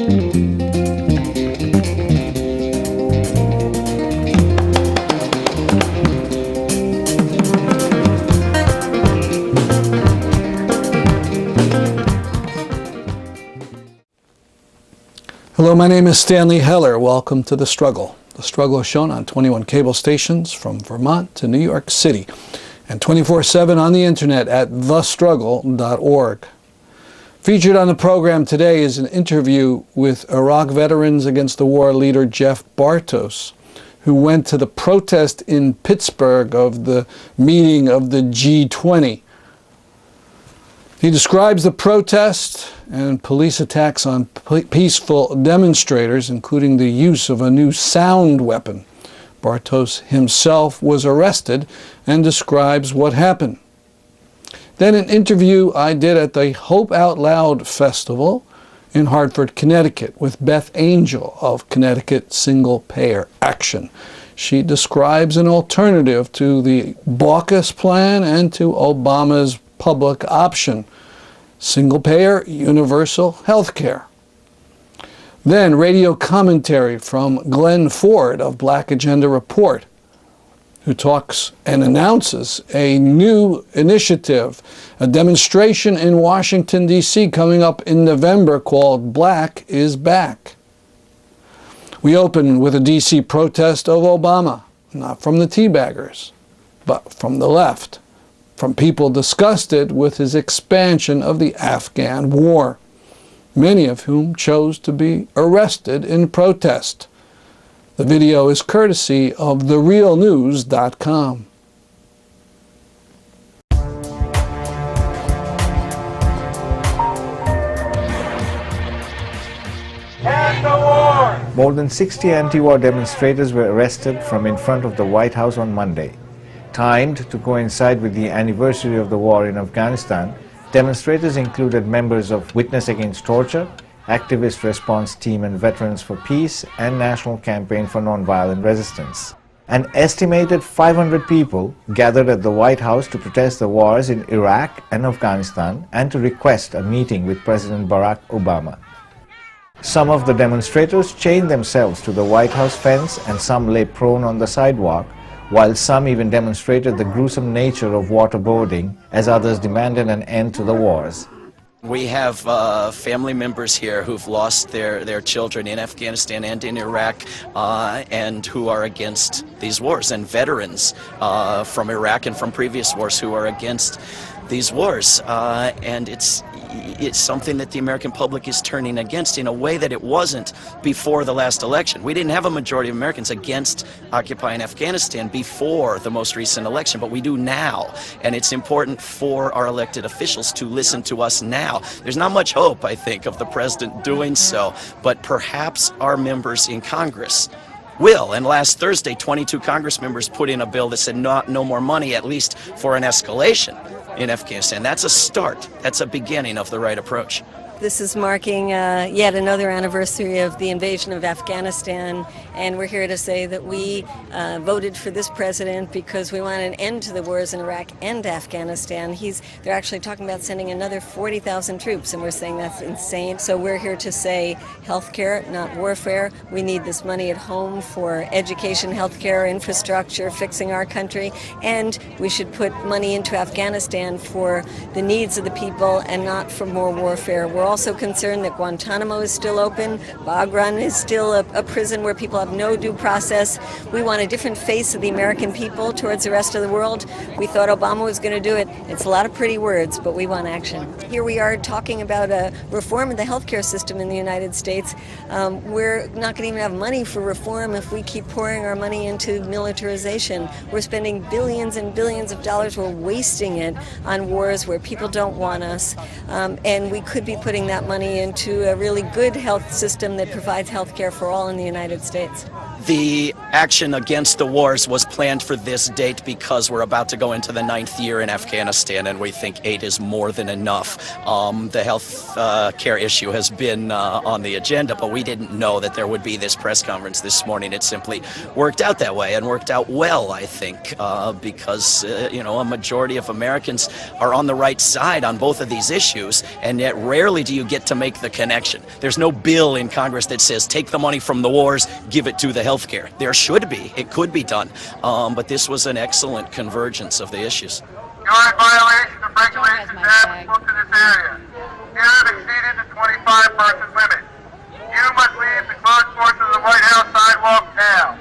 Hello, my name is Stanley Heller. Welcome to The Struggle. The Struggle is shown on 21 cable stations from Vermont to New York City and 24/7 on the internet at thestruggle.org. Featured on the program today is an interview with Iraq Veterans Against the War leader Jeff Bartos, who went to the protest in Pittsburgh of the meeting of the G20. He describes the protest and police attacks on peaceful demonstrators, including the use of a new sound weapon. Bartos himself was arrested and describes what happened. Then an interview I did at the Hope Out Loud Festival in Hartford, Connecticut, with Beth Angel of Connecticut Single Payer Action. She describes an alternative to the Baucus plan and to Obama's public option: single-payer, universal health care. Then radio commentary from Glenn Ford of Black Agenda Report, who talks and announces a new initiative, a demonstration in Washington, D.C. coming up in November called Black is Back. We open with a D.C. protest of Obama, not from the teabaggers, but from the left, from people disgusted with his expansion of the Afghan war, many of whom chose to be arrested in protest. The video is courtesy of TheRealNews.com. More than 60 anti-war demonstrators were arrested from in front of the White House on Monday. Timed to coincide with the anniversary of the war in Afghanistan, demonstrators included members of Witness Against Torture, Activist Response Team and Veterans for Peace, and National Campaign for Nonviolent Resistance. An estimated 500 people gathered at the White House to protest the wars in Iraq and Afghanistan and to request a meeting with President Barack Obama. Some of the demonstrators chained themselves to the White House fence and some lay prone on the sidewalk, while some even demonstrated the gruesome nature of waterboarding as others demanded an end to the wars. We have family members here who've lost their children in Afghanistan and in Iraq and who are against these wars, and veterans from Iraq and from previous wars who are against these wars. And it's something that the American public is turning against in a way that it wasn't before the last election. We didn't have a majority of Americans against occupying Afghanistan before the most recent election, but we do now. And it's important for our elected officials to listen to us now. There's not much hope, I think, of the president doing so, but perhaps our members in Congress will. And last Thursday, 22 Congress members put in a bill that said no more money, at least for an escalation in Afghanistan. That's a start. That's a beginning of the right approach. This is marking yet another anniversary of the invasion of Afghanistan, and we're here to say that we voted for this president because we want an end to the wars in Iraq and Afghanistan. They're actually talking about sending another 40,000 troops, and we're saying that's insane. So we're here to say healthcare, not warfare. We need this money at home for education, healthcare, infrastructure, fixing our country, and we should put money into Afghanistan for the needs of the people and not for more warfare. We're also concerned that Guantanamo is still open. Bagram is still a prison where people have no due process. We want a different face of the American people towards the rest of the world. We thought Obama was going to do it. It's a lot of pretty words, but we want action. Here we are talking about a reform of the healthcare system in the United States. We're not going to even have money for reform if we keep pouring our money into militarization. We're spending billions and billions of dollars. We're wasting it on wars where people don't want us. And we could be putting that money into a really good health system that provides health care for all in the United States. The action against the wars was planned for this date because we're about to go into the 9th year in Afghanistan, and we think 8 is more than enough. The health care issue has been on the agenda, but we didn't know that there would be this press conference this morning. It simply worked out that way, and worked out well, I think, because a majority of Americans are on the right side on both of these issues, and yet rarely do you get to make the connection. There's no bill in Congress that says take the money from the wars, give it to the healthcare. There should be. It could be done. But this was an excellent convergence of the issues. You are in violation of regulations applicable to this area. You have exceeded the 25-person limit. You must leave the closed portion of the White House sidewalk now.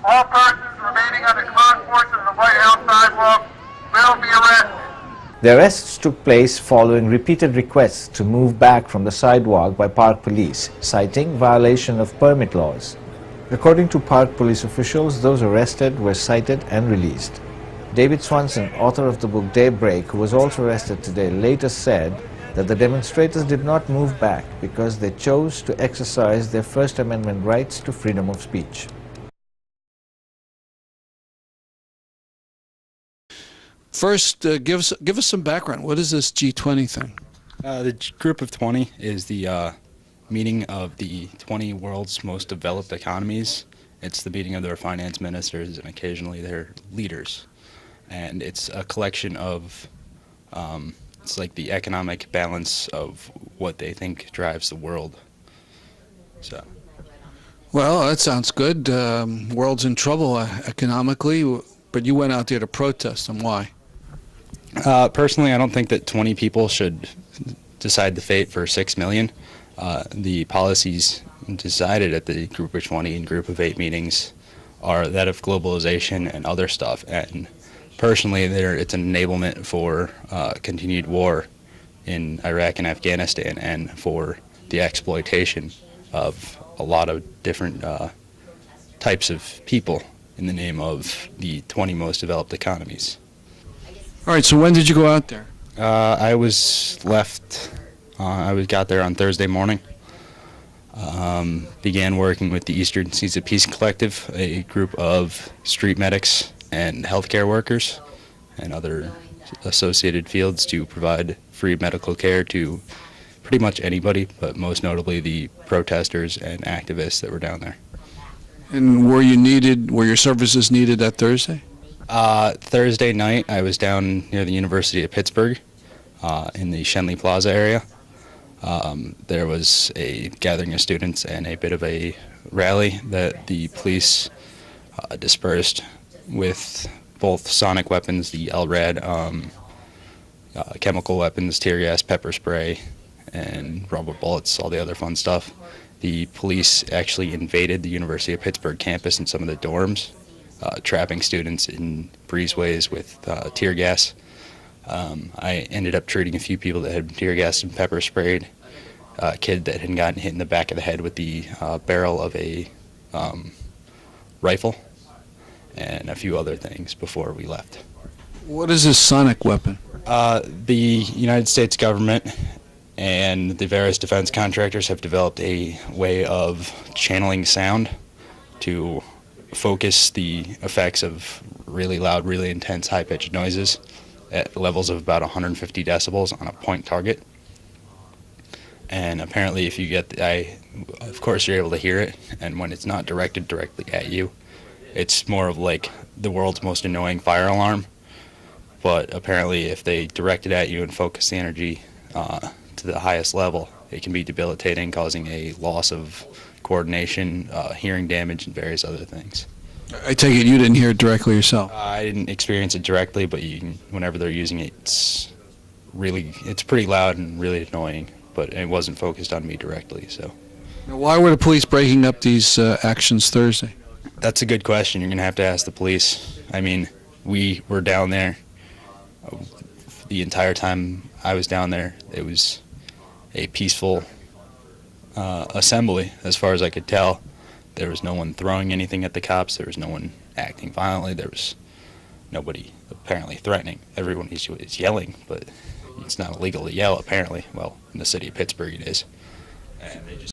All persons remaining on the closed portion of the White House sidewalk will be arrested. The arrests took place following repeated requests to move back from the sidewalk by Park Police, citing violation of permit laws. According to Park Police officials, those arrested were cited and released. David Swanson, author of the book Daybreak, who was also arrested today, later said that the demonstrators did not move back because they chose to exercise their First Amendment rights to freedom of speech. First, give us some background. What is this G20 thing? The Group of 20 is the meeting of the 20 world's most developed economies. It's the meeting of their finance ministers and occasionally their leaders. And it's a collection of, it's like the economic balance of what they think drives the world. So. Well, that sounds good. World's in trouble economically, but you went out there to protest, and why? Personally, I don't think that 20 people should decide the fate for 6 million. The policies decided at the Group of 20 and Group of 8 meetings are that of globalization and other stuff. And personally, it's an enablement for continued war in Iraq and Afghanistan, and for the exploitation of a lot of different types of people in the name of the 20 most developed economies. All right, so when did you go out there? I got there on Thursday morning. Began working with the Eastern Seas of Peace Collective, a group of street medics and healthcare workers and other associated fields to provide free medical care to pretty much anybody, but most notably the protesters and activists that were down there. And were your services needed that Thursday? Thursday night, I was down near the University of Pittsburgh in the Schenley Plaza area. There was a gathering of students and a bit of a rally that the police dispersed with both sonic weapons, the LRAD, chemical weapons, tear gas, pepper spray, and rubber bullets, all the other fun stuff. The police actually invaded the University of Pittsburgh campus and some of the dorms, trapping students in breezeways with tear gas. I ended up treating a few people that had been tear gassed and pepper sprayed, a kid that had gotten hit in the back of the head with the barrel of a rifle, and a few other things before we left. What is this sonic weapon? The United States government and the various defense contractors have developed a way of channeling sound to focus the effects of really loud, really intense, high-pitched noises at levels of about 150 decibels on a point target. And apparently if you get of course you're able to hear it, and when it's not directed directly at you, it's more of like the world's most annoying fire alarm. But apparently if they direct it at you and focus the energy to the highest level, it can be debilitating, causing a loss of coordination, hearing damage, and various other things. I take it you didn't hear it directly yourself. I didn't experience it directly, but whenever they're using it, it's pretty loud and really annoying, but it wasn't focused on me directly. So. Now, why were the police breaking up these actions Thursday? That's a good question. You're going to have to ask the police. I mean, we were down there the entire time I was down there. It was a peaceful assembly, as far as I could tell. There was no one throwing anything at the cops. There was no one acting violently. There was nobody apparently threatening. Everyone is yelling, but it's not illegal to yell, apparently. Well, in the city of Pittsburgh it is. And they just